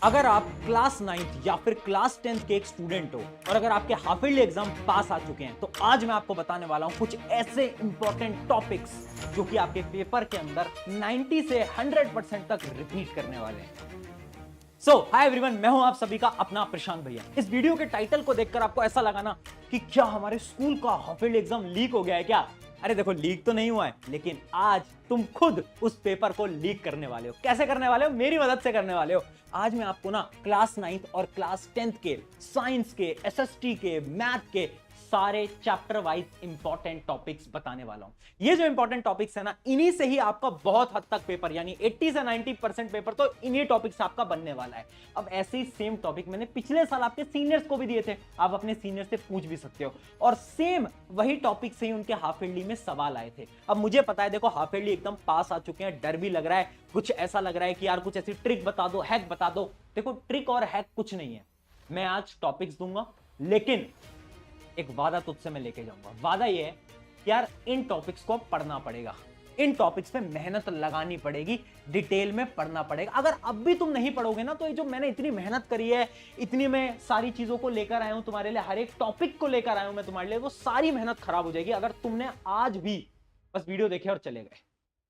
अगर आप class 9th या फिर क्लास 10th के एक स्टूडेंट हो और अगर आपके हाफ ईयरली एग्जाम पास आ चुके हैं तो आज मैं आपको बताने वाला हूं कुछ ऐसे इंपॉर्टेंट टॉपिक्स जो कि आपके पेपर के अंदर 90 से 100% तक रिपीट करने वाले हैं। हाय एवरीवन, मैं हूं आप सभी का अपना प्रशांत भैया। इस वीडियो के टाइटल को देखकर आपको ऐसा लगा ना कि क्या हमारे स्कूल का हाफ ईयरली एग्जाम लीक हो गया है क्या? अरे देखो, लीक तो नहीं हुआ है, लेकिन आज तुम खुद उस पेपर को लीक करने वाले हो। कैसे करने वाले हो? मेरी मदद से करने वाले हो। आज मैं आपको ना क्लास 9th और क्लास 10th के साइंस के, एसएसटी के, मैथ के सारे चैप्टर वाइज इंपॉर्टेंट टॉपिक्स बताने वाला हूं। ये जो इंपॉर्टेंट टॉपिक्स है ना, इन्हीं से ही आपका बहुत हद तक पेपर यानी 80 से 90% पेपर तो इन्हीं टॉपिक से आपका बनने वाला है। अब ऐसे ही सेम टॉपिक मैंने पिछले साल आपके सीनियर्स को भी दिए थे, आप अपने सीनियर से पूछ भी सकते हो, और सेम वही टॉपिक से ही उनके हाफ ईयरली में सवाल आए थे। अब मुझे पता है, देखो हाफ ईयरली एकदम पास आ चुके हैं, डर भी लग रहा है, कुछ ऐसा लग रहा है कि यार कुछ ऐसी ट्रिक बता दो, हैक बता दो। देखो, ट्रिक और हैक कुछ नहीं है, मैं आज टॉपिक्स दूंगा, लेकिन एक वादा तुझसे मैं लेके जाऊंगा। वादा ये है कि यार इन टॉपिक्स को पढ़ना पड़ेगा, इन टॉपिक्स पे मेहनत लगानी पड़ेगी, डिटेल में पढ़ना पड़ेगा। अगर अब भी तुम नहीं पढ़ोगे ना, तो ये जो मैंने इतनी मेहनत करी है, इतनी मैं सारी चीजों को लेकर आया हूं तुम्हारे लिए, हर एक टॉपिक को लेकर आया हूं मैं तुम्हारे लिए, वो सारी मेहनत खराब हो जाएगी अगर तुमने आज भी बस वीडियो देखे और चले गए।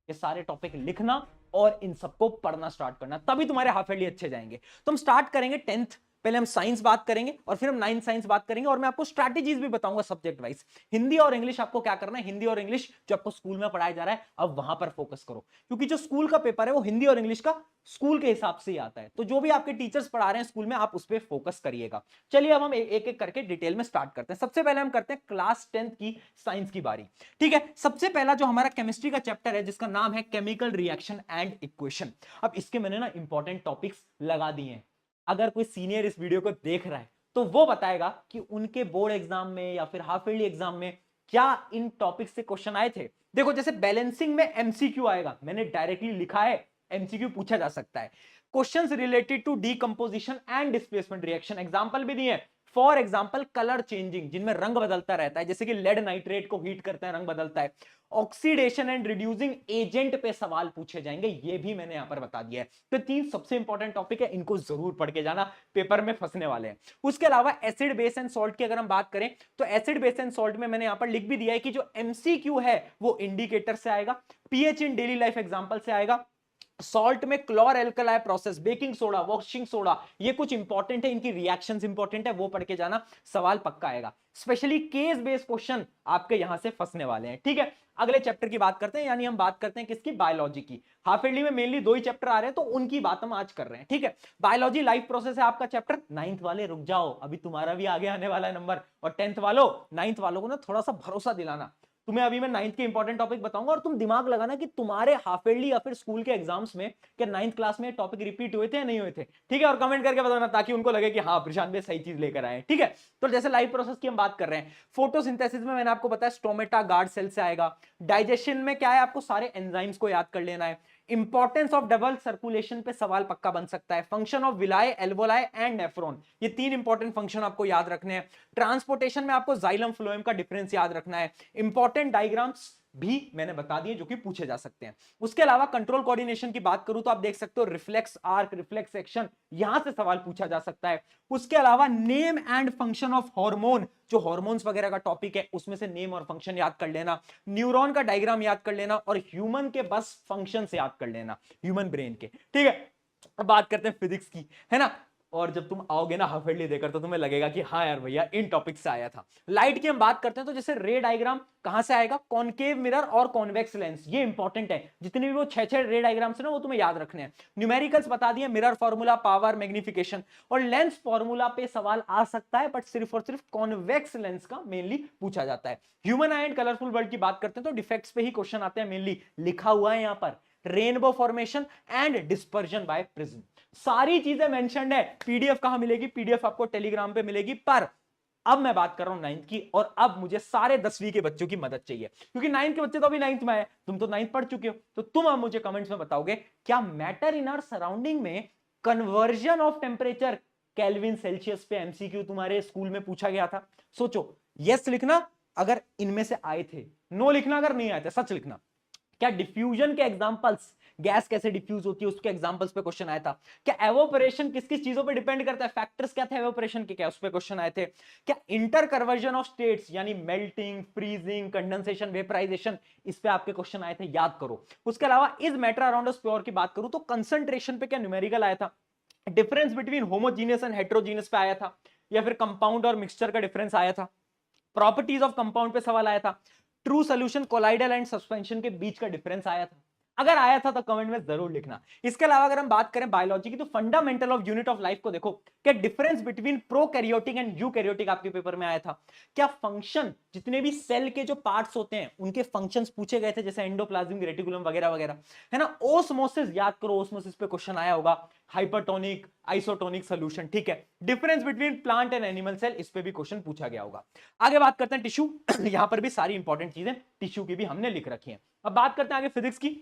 ये सारे टॉपिक लिखना और इन सबको पढ़ना स्टार्ट करना, तभी तुम्हारे हाफ ईयरली अच्छे जाएंगे। तुम स्टार्ट करेंगे 10th, पहले हम साइंस बात करेंगे और फिर हम 9th साइंस बात करेंगे, और मैं आपको स्ट्रैटेजीज भी बताऊंगा सब्जेक्ट वाइज। हिंदी और इंग्लिश आपको क्या करना है, हिंदी और इंग्लिश जो आपको स्कूल में पढ़ाया जा रहा है, अब वहां पर फोकस करो, क्योंकि जो स्कूल का पेपर है वो हिंदी और इंग्लिश का स्कूल के हिसाब से ही आता है। तो जो भी आपके टीचर्स पढ़ा रहे हैं स्कूल में, आप उस पर फोकस करिएगा। चलिए अब हम एक एक करके डिटेल में स्टार्ट करते हैं। सबसे पहले हम करते हैं क्लास 10th की साइंस की बारी। ठीक है, सबसे पहला जो हमारा केमिस्ट्री का चैप्टर है, जिसका नाम है केमिकल रिएक्शन एंड इक्वेशन। अब इसके मैंने ना इंपॉर्टेंट टॉपिक्स लगा दिए हैं। अगर कोई सीनियर इस वीडियो को देख रहा है तो वो बताएगा कि उनके बोर्ड एग्जाम में या फिर हाफ ईयरली एग्जाम में क्या इन टॉपिक से क्वेश्चन आए थे। देखो, जैसे बैलेंसिंग में एमसीक्यू आएगा, मैंने डायरेक्टली लिखा है, एमसीक्यू पूछा जा सकता है। Questions related to decomposition and displacement reaction, example भी दिए। फॉर एग्जांपल कलर चेंजिंग, जिनमें रंग बदलता रहता है, जैसे कि लेड नाइट्रेट को हीट करते हैं, रंग बदलता है। ऑक्सीडेशन एंड रिड्यूसिंग एजेंट पे सवाल पूछे जाएंगे, ये भी मैंने यहां पर बता दिया है। तो तीन सबसे इंपॉर्टेंट टॉपिक है, इनको जरूर पढ़ के जाना, पेपर में फंसने वाले हैं। उसके अलावा एसिड बेस एंड सॉल्ट की अगर हम बात करें, तो एसिड बेस एंड सॉल्ट में मैंने यहां पर लिख भी दिया है कि जो एमसीक्यू है वो इंडिकेटर से आएगा, pH in daily life example से आएगा, सॉल्ट में chlor alkali process, baking soda, washing soda, ये कुछ इंपॉर्टेंट है, इनकी रिएक्शंस इंपॉर्टेंट है, वो पढ़ के जाना, सवाल पक्का आएगा। स्पेशली केस बेस्ड क्वेश्चन आपके यहां से फंसने वाले हैं। ठीक है, अगले चैप्टर की बात करते हैं, यानी हम बात करते हैं किसकी, बायोलॉजी की। हाफ ईयरली में मेनली दो ही चैप्टर आ रहे हैं, तो उनकी बात हम आज कर रहे हैं। ठीक है, बायोलॉजी लाइफ प्रोसेस है आपका चैप्टर। 9th वाले रुक जाओ, अभी तुम्हारा भी आगे आने वाला है नंबर, और 10th वालों, 9th वालों को ना थोड़ा सा भरोसा दिलाना। तुम्हें अभी मैं 9th के इंपॉर्टेंट टॉपिक बताऊंगा, और तुम दिमाग लगाना कि तुम्हारे हाफ ईयरली या फिर स्कूल के एग्जाम्स में क्या 9th क्लास में टॉपिक रिपीट हुए थे या नहीं हुए थे। ठीक है, और कमेंट करके बताना, ताकि उनको लगे कि हाँ प्रशांत भाई सही चीज लेकर आए। ठीक है, तो जैसे लाइफ प्रोसेस की हम बात कर रहे हैं, फोटोसिंथेसिस में मैंने आपको बताया स्टोमेटा गार्ड सेल से आएगा। डाइजेशन में क्या है, आपको सारे एंजाइम्स को याद कर लेना है। इंपॉर्टेंस ऑफ डबल सर्कुलेशन पे सवाल पक्का बन सकता है। Function of विलाय, alveoli and nephron, ये तीन इंपॉर्टेंट फंक्शन आपको याद रखने हैं। ट्रांसपोर्टेशन में आपको जाइलम फ्लोएम का डिफरेंस याद रखना है। इंपॉर्टेंट डायग्राम्स भी मैंने बता दिए जो कि पूछे जा सकते हैं। उसके अलावा कंट्रोल कोऑर्डिनेशन की बात करूं तो आप देख सकते हो रिफ्लेक्स आर्क, रिफ्लेक्स एक्शन, यहां से सवाल पूछा जा सकता है। उसके अलावा name and function of hormone, जो हार्मोन्स वगैरह का टॉपिक है, उसमें से नेम और फंक्शन याद कर लेना, न्यूरॉन का डायग्राम याद कर लेना, और ह्यूमन के बस फंक्शन से याद कर लेना, ह्यूमन ब्रेन के। ठीक है, अब बात करते हैं फिजिक्स की, है ना। और जब तुम आओगे ना हाफ ईयरली देकर, तो तुम्हें लगेगा कि हाँ यार भैया इन टॉपिक से आया था। लाइट की हम बात करते हैं, तो जैसे रे डायग्राम कहां से आएगा, कॉनकेव मिरर और कॉन्वेक्स लेंस, ये इंपॉर्टेंट है। जितने भी वो छह रे डायग्राम्स है ना, वो तुम्हें याद रखने हैं। न्यूमेरिकल्स बता दिए, मिरर फॉर्मूला, पावर, मैग्निफिकेशन, और लेंस फॉर्मूला पे सवाल आ सकता है, बट सिर्फ और सिर्फ कॉन्वेक्स लेंस का मेनली पूछा जाता है। Human I and colourful world की बात करते हैं, तो डिफेक्ट्स पे ही क्वेश्चन आते हैं मेनली, लिखा हुआ है यहां पर, rainbow formation and dispersion by prism, सारी चीजें मेंशन्ड है। पीडीएफ कहां मिलेगी, पीडीएफ आपको टेलीग्राम पे मिलेगी। पर अब मैं बात कर रहा हूं 9th की, और अब मुझे सारे 10वीं के बच्चों की मदद चाहिए, क्योंकि 9th के बच्चे तो अभी 9th में है, तुम तो 9th पढ़ चुके हो। तो तुम अब मुझे कमेंट्स में बताओगे, क्या मैटर इन आवर सराउंडिंग में conversion of temperature kelvin Celsius पे एमसीक्यू तुम्हारे स्कूल में पूछा गया था? सोचो, यस लिखना अगर इनमें से आए थे, नो लिखना अगर नहीं आए थे, सच लिखना। क्या डिफ्यूजन के एग्जांपल्स, गैस कैसे डिफ्यूज होती है उसके एग्जांपल्स पे क्वेश्चन आया था। क्या एवोपरेशन किस किस चीजों पे डिपेंड करता है, फैक्टर्स क्या थे एवोपरेशन के, क्या उस पे क्वेश्चन आए थे। क्या इंटर कन्वर्जन ऑफ स्टेट्स यानी मेल्टिंग, फ्रीजिंग, कंडेंसेशन, वेपराइजेशन, इस पे आपके क्वेश्चन आए थे, याद करो। उसके अलावा is matter around us pure की बात करूं तो कंसंट्रेशन पे क्या न्यूमेरिकल आया था। Difference between homogeneous and heterogeneous पे आया था, या फिर कंपाउंड और मिक्सचर का डिफरेंस आया था। प्रॉपर्टीज ऑफ कंपाउंड पे सवाल आया था। True solution, colloidal and suspension के बीच का डिफरेंस आया था। अगर आया था तो कमेंट में जरूर लिखना। इसके अलावा अगर हम बात करें बायोलॉजी की तो fundamental of unit of life को देखो, क्या difference between prokaryotic and eukaryotic आपके पेपर में आया था। क्या फंक्शन, जितने भी सेल के जो पार्ट्स होते हैं उनके फंक्शंस पूछे गए थे, जैसे एंडोप्लाज्मिक रेटिकुलम वगैरह वगैरह, है ना। ओस्मोसिस याद करो, ओस्मोसिस पे क्वेश्चन आया होगा। हाइपरटोनिक, आइसोटोनिक सोल्यूशन, ठीक है। Difference between plant and animal cell, इस पे भी क्वेश्चन पूछा गया होगा। आगे बात करते हैं टिश्यू यहां पर भी सारी इंपॉर्टेंट चीजें टिश्यू की भी हमने लिख रखी हैं। अब बात करते हैं आगे फिजिक्स की।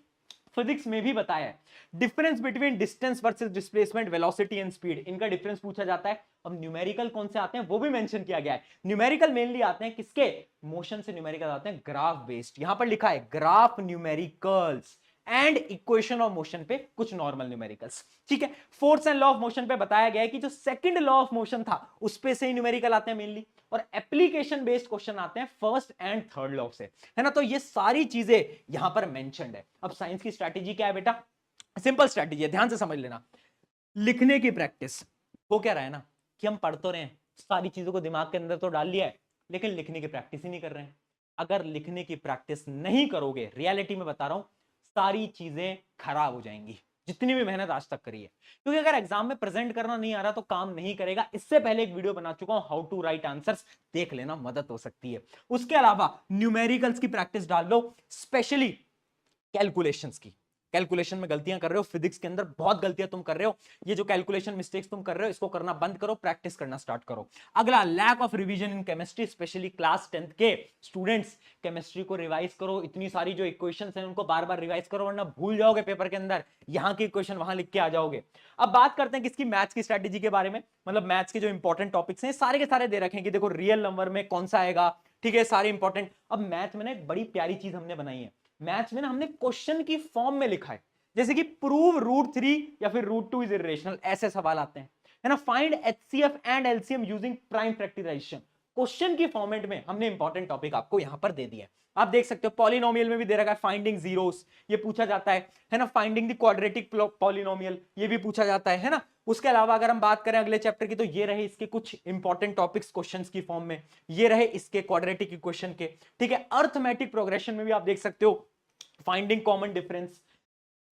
फिजिक्स में भी बताया है difference between distance versus displacement, velocity and speed, इनका डिफरेंस पूछा जाता है। अब न्यूमेरिकल कौन से आते हैं वो भी मेंशन किया गया है। न्यूमेरिकल मेनली आते हैं किसके, मोशन से न्यूमेरिकल आते हैं ग्राफ बेस्ड। यहां पर लिखा है graph numericals and equation of motion पे कुछ नॉर्मल न्यूमेरिकल्स, ठीक है। Force and law of motion पे बताया गया है कि जो सेकंड लॉ ऑफ मोशन था उस पे से ही न्यूमेरिकल आते हैं मेनली, और एप्लीकेशन बेस्ड क्वेश्चन आते हैं फर्स्ट एंड थर्ड लॉ से, है ना। तो ये सारी चीजें यहां पर मेंशन्ड है। अब साइंस की स्ट्रैटेजी क्या है बेटा, सिंपल स्ट्रैटेजी है, ध्यान से समझ लेना। लिखने की प्रैक्टिस, हो क्या रहा है ना कि हम पढ़ तो रहे हैं, सारी चीजों को दिमाग के अंदर तो डाल लिया है, लेकिन लिखने की प्रैक्टिस ही नहीं कर रहे हैं। अगर लिखने की प्रैक्टिस नहीं करोगे, रियलिटी में बता रहा हूं, सारी चीजें खराब हो जाएंगी, जितनी भी मेहनत आज तक करी है। क्योंकि अगर एग्जाम में प्रेजेंट करना नहीं आ रहा तो काम नहीं करेगा। इससे पहले एक वीडियो बना चुका हूं, हाउ टू राइट आंसर्स, देख लेना, मदद हो सकती है। उसके अलावा न्यूमेरिकल्स की प्रैक्टिस डाल लो, स्पेशली कैलकुलेशंस की। कैलकुलेशन में गलतियां कर रहे हो, फिजिक्स के अंदर बहुत गलतियां तुम कर रहे हो, ये जो कैलकुलेशन मिस्टेक्स तुम कर रहे हो इसको करना बंद करो, प्रैक्टिस करना स्टार्ट करो। अगला, lack of revision in chemistry, specially class 10th के स्टूडेंट्स, केमिस्ट्री को रिवाइज करो। इतनी सारी जो इक्वेशंस हैं उनको बार बार रिवाइज करो, वरना भूल जाओगे पेपर के अंदर, यहां की इक्वेशन वहां लिख के आ जाओगे। अब बात करते हैं किसकी, मैथ्स की स्ट्रेटेजी के बारे में। मतलब मैथ्स के जो इंपॉर्टेंट टॉपिक्स हैं सारे के सारे दे रखे हैं कि देखो रियल नंबर में कौन सा आएगा, ठीक है, सारे इंपॉर्टेंट। अब मैथ में ना एक बड़ी प्यारी चीज हमने बनाई है, मैथ्स में ना हमने क्वेश्चन की फॉर्म में लिखा है, जैसे कि प्रूव √3 या फिर √2 इज इरेशनल, ऐसे सवाल आते हैं, है ना। Find HCF and LCM using prime factorisation, question की फॉर्मेट में हमने इंपॉर्टेंट टॉपिक आपको यहां पर दे दिया है। आप देख सकते हो पॉलिनोमियल में भी दे रखा है, फाइंडिंग जीरोस, ये पूछा जाता है ना। फाइंडिंग द क्वाड्रेटिक पॉलिनोमियल, ये भी पूछा जाता है ना। उसके अलावा अगर हम बात करें अगले चैप्टर की, तो ये रहे इसके कुछ इंपॉर्टेंट टॉपिक्स क्वेश्चंस की फॉर्म में, ये रहे इसके क्वाड्रेटिक इक्वेशन के, ठीक है। अर्थमेटिक प्रोग्रेशन में भी आप देख सकते हो finding common difference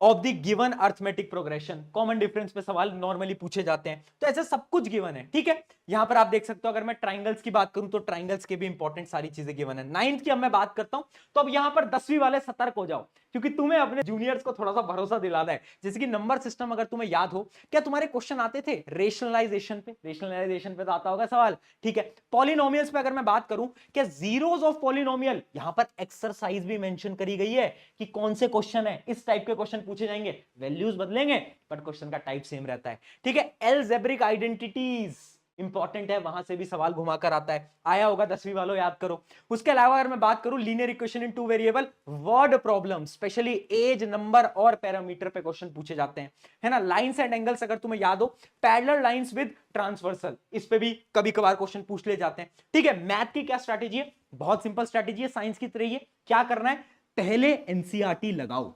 of the given arithmetic progression, common difference पे सवाल नॉर्मली पूछे जाते हैं। तो ऐसा सब कुछ गिवन है, ठीक है। यहां पर आप देख सकते हो, अगर मैं ट्राइंगल्स की बात करूं तो ट्राइंगल्स के भी इंपॉर्टेंट सारी चीजें गिवन है। 9th की अब मैं बात करता हूं, तो अब यहां पर 10वीं वाले सतर्क हो जाओ, क्योंकि तुम्हें अपने जूनियर्स को थोड़ा सा भरोसा दिलाना है। जैसे कि नंबर सिस्टम अगर तुम्हें याद हो, क्या तुम्हारे क्वेश्चन आते थे रेशनलाइजेशन पे, रेशनलाइजेशन पे तो आता होगा सवाल, ठीक है। पॉलिनोमियल्स पे अगर मैं बात करूं, क्या जीरोस ऑफ पॉलिनोमियल, यहां पर एक्सरसाइज भी मेंशन करी गई है कि कौन से क्वेश्चन है, इस टाइप के क्वेश्चन पूछे जाएंगे, वैल्यूज बदलेंगे बट क्वेश्चन का टाइप सेम रहता है, ठीक है। अलजेब्रिक आइडेंटिटीज इंपॉर्टेंट है, वहां से भी सवाल घुमाकर आता है, आया होगा 10वीं वालों, याद करो। उसके अलावा अगर मैं बात करूं linear equation in 2 variable, word problem, specially age, number और पैरामीटर पे क्वेश्चन पूछे जाते हैं, है ना। लाइंस एंड एंगल्स अगर तुम्हें याद हो, पैरेलल लाइंस विद ट्रांसवर्सल, इस पे भी कभी कभार क्वेश्चन पूछ ले जाते हैं, ठीक है। मैथ की क्या स्ट्रैटेजी है, बहुत सिंपल स्ट्रैटेजी है, साइंस की तरह ही है। क्या करना है, पहले एनसीईआरटी लगाओ।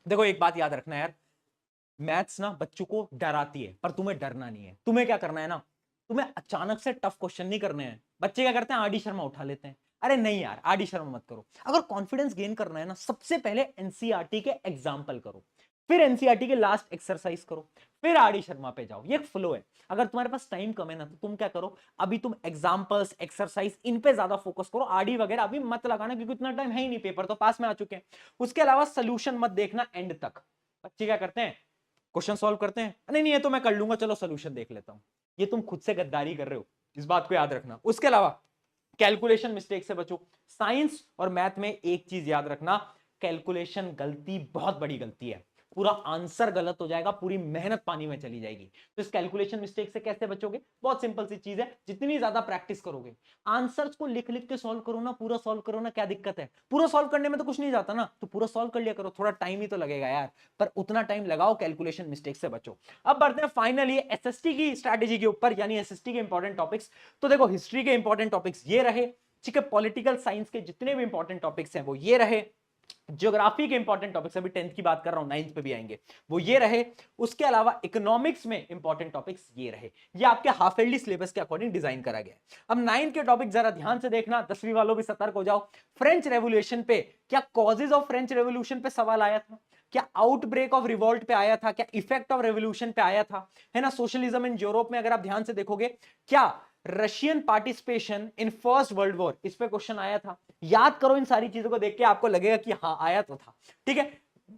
देखो एक बात याद रखना यार, मैथ्स ना बच्चों को डराती है, पर तुम्हें डरना नहीं है। तुम्हें क्या करना है ना, तुम्हें अचानक से टफ क्वेश्चन नहीं करने हैं। बच्चे क्या करते हैं, आर डी शर्मा उठा लेते हैं, अरे नहीं यार आर डी शर्मा मत करो। अगर कॉन्फिडेंस गेन करना है ना, सबसे पहले एनसीईआरटी के एग्जाम्पल करो, फिर एनसीईआरटी के लास्ट एक्सरसाइज करो, फिर आर डी शर्मा पे जाओ। ये एक फ्लो है। अगर तुम्हारे पास टाइम कम है ना, तो तुम क्या करो, अभी तुम एग्जाम्पल्स, एक्सरसाइज, इन पे ज्यादा फोकस करो, आरडी वगैरह अभी मत लगाना, क्योंकि इतना टाइम है ही नहीं, पेपर तो पास में आ चुके हैं। उसके अलावा सोल्यूशन मत देखना एंड तक। बच्चे क्या करते हैं, क्वेश्चन सॉल्व करते हैं, नहीं नहीं ये तो मैं कर लूंगा, चलो सोल्यूशन देख लेता हूं। ये तुम खुद से गद्दारी कर रहे हो, इस बात को याद रखना। उसके अलावा कैलकुलेशन मिस्टेक से बचो। साइंस और मैथ में एक चीज याद रखना, कैलकुलेशन गलती बहुत बड़ी गलती है। पूरा आंसर गलत हो जाएगा, पूरी मेहनत पानी में चली जाएगी। तो इस कैलकुलेशन मिस्टेक से कैसे बचोगे? बहुत सिंपल सी चीज है, जितनी ज्यादा प्रैक्टिस करोगे, आंसर्स को लिख लिख के सॉल्व करो ना, पूरा सॉल्व करो ना, क्या दिक्कत है? पूरा सॉल्व करने में तो कुछ नहीं जाता ना, तो पूरा सॉल्व कर लिया करो, थोड़ा टाइम ही तो लगेगा यार, पर उतना टाइम लगाओ, कैलकुलेशन मिस्टेक से बचो। अब बढ़ते हैं फाइनली एसएसटी की स्ट्रैटेजी के ऊपर, यानी एसएसटी के इंपॉर्टेंट टॉपिक्स। तो देखो हिस्ट्री के इंपॉर्टेंट टॉपिक्स ये रहे, ठीक है, पॉलिटिकल साइंस के जितने भी इंपॉर्टेंट टॉपिक्स हैं वो ये रहे, ज्योग्राफी के इंपॉर्टेंट टॉपिक्स, अभी 10th की बात कर रहा हूं, 9th पे भी आएंगे, वो ये रहे। उसके अलावा इकोनॉमिक्स में इंपॉर्टेंट टॉपिक्स ये रहे। ये आपके हाफ ईयरली सिलेबस के अकॉर्डिंग डिजाइन करा गया है। अब 9th के टॉपिक जरा ध्यान से देखना, 10वीं वालों भी सतर्क हो जाओ। फ्रेंच रेवोल्यूशन पे, क्या कॉजेज ऑफ फ्रेंच रेवोल्यूशन पे सवाल आया था? क्या आउटब्रेक ऑफ रिवोल्ट पे आया था? क्या इफेक्ट ऑफ रेवोल्यूशन पे आया था? है ना, सोशलिज्म इन यूरोप में अगर आप ध्यान से देखोगे, क्या Russian participation in first world war, इस पे क्वेश्चन आया था? याद करो, इन सारी चीजों को देख के आपको लगेगा कि हाँ आया तो था, ठीक है।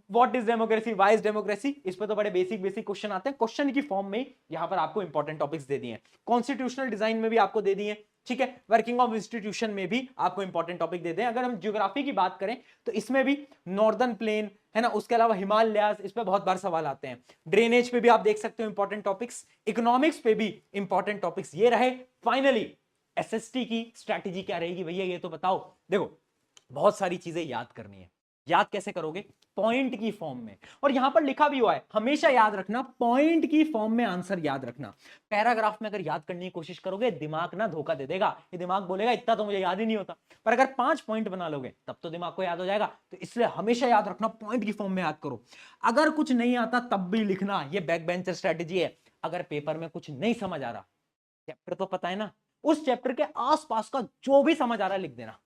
What is democracy, why is democracy, इस पे तो बड़े बेसिक बेसिक क्वेश्चन आते हैं, क्वेश्चन की फॉर्म में यहां पर आपको इंपॉर्टेंट टॉपिक्स दे दिए। कॉन्स्टिट्यूशनल डिजाइन में भी आपको दे दिए, ठीक है, वर्किंग ऑफ इंस्टीट्यूशन में भी आपको इंपॉर्टेंट टॉपिक दे दें। अगर हम ज्योग्राफी की बात करें तो इसमें भी नॉर्दर्न प्लेन, है ना, उसके अलावा हिमालयाज, इस पे बहुत बार सवाल आते हैं। ड्रेनेज पे भी आप देख सकते हो इंपॉर्टेंट टॉपिक्स, इकोनॉमिक्स पे भी इंपॉर्टेंट टॉपिक्स ये रहे। फाइनली एसएसटी की स्ट्रैटेजी क्या रहेगी भैया, ये तो बताओ। देखो बहुत सारी चीजें याद करनी है, याद कैसे करोगे? पॉइंट की फॉर्म में, और यहां पर लिखा भी हुआ है, हमेशा याद रखना, पॉइंट की फॉर्म में आंसर याद रखना। पैराग्राफ में अगर याद करने की कोशिश करोगे, दिमाग ना धोखा दे देगा, ये दिमाग बोलेगा इतना तो मुझे याद ही नहीं होता, पर अगर 5 पॉइंट बना लोगे तब तो दिमाग को याद हो जाएगा। तो इसलिए हमेशा याद रखना, पॉइंट की फॉर्म में याद करो। अगर कुछ नहीं आता तब भी लिखना, ये बैक बेंचर स्ट्रेटेजी है। अगर पेपर में कुछ नहीं समझ आ रहा, चैप्टर तो पता है ना, उस चैप्टर के आसपास का जो भी समझ आ रहा है लिख देना,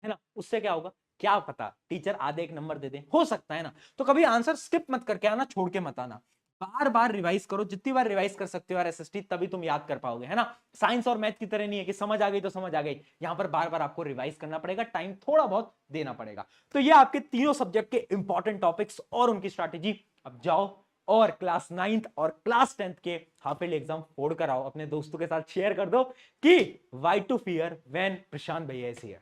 है ना। उससे क्या होगा, क्या पता टीचर आधे एक नंबर दे दे, हो सकता है ना। तो कभी आंसर स्किप मत करके आना, छोड़ के मत आना, बार बार रिवाइज करो, जितनी बार रिवाइज कर सकते हो यार एसएसटी, तभी तुम याद कर पाओगे, है ना। साइंस और मैथ की तरह नहीं है कि समझ आ गई तो समझ आ गई, यहां पर बार बार आपको रिवाइज करना पड़ेगा, टाइम थोड़ा बहुत देना पड़ेगा। तो ये आपके तीनों सब्जेक्ट के इंपॉर्टेंट टॉपिक्स और उनकी स्ट्रैटेजी। अब जाओ और क्लास 9th और क्लास 10th के हाफ ईयरली एग्जाम फोड़ कर आओ, अपने दोस्तों के साथ शेयर कर दो कि व्हाई टू फियर व्हेन प्रशांत भैया इज हियर।